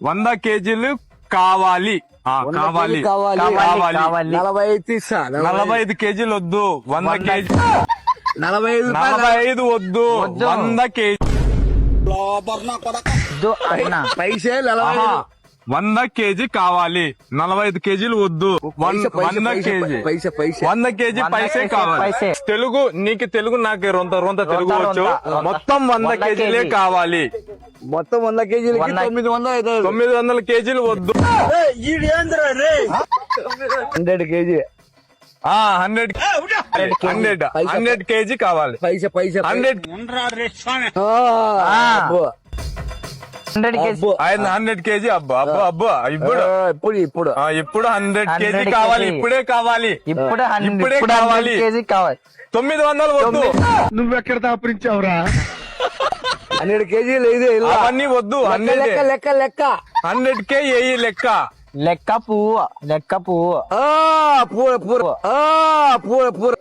100 కేజీలు కావాలి. కావాలి కావాలి 45 ఇస్తా. 45 కేజీలు వద్దు. 100 కేజీ 45 వద్దు. 100 కేజీ పైసే 100 కేజీ కావాలి. 45 కేజీలు వద్దు. 100 కేజీ 100 కేజీ పైసే కావాలి. తెలుగు నీకు తెలుగు, నాకు రొంత తెలుగు వచ్చు. మొత్తం 100 కేజీలే కావాలి. మొత్తం 100 కేజీలు 900 కేజీలు వద్దు. 100 కేజీ 100 కేజీ కావాలి. పైసా 100 100 కేజీ అబ్బా ఇప్పుడు 100 కేజీ కావాలి. ఇప్పుడే కావాలి. ఇప్పుడే కావాలి. 900 వద్దు. నువ్వెక్కడ దాపరించావురా? 100 కేజీలు ఇది అవన్నీ వద్దు. 100 కే ఎయ్యి లెక్క. లెక్క పువ్వు లెక్క పువ్వు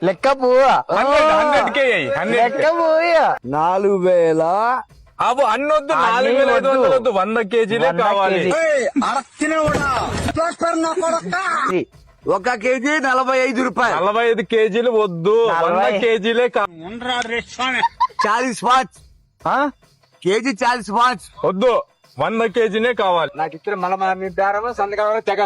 లెక్క పువ్వు 100 కే ఎయ్యి. 100 లెక్క పువ్వు 4000 అబ్బో అన్నొద్దు. 4500 వద్దు. 100 కేజీలే కావాలి. 1 కేజీ 45 రూపాయలు. 45 కేజీలు వద్దు. 100 కేజీలే 40 కేజీ 40 వద్దు. 100 కేజీనే కావాలి. నాకు ఇచ్చిన మళ్ళీ మీ బేరమో సంతకాల తెగ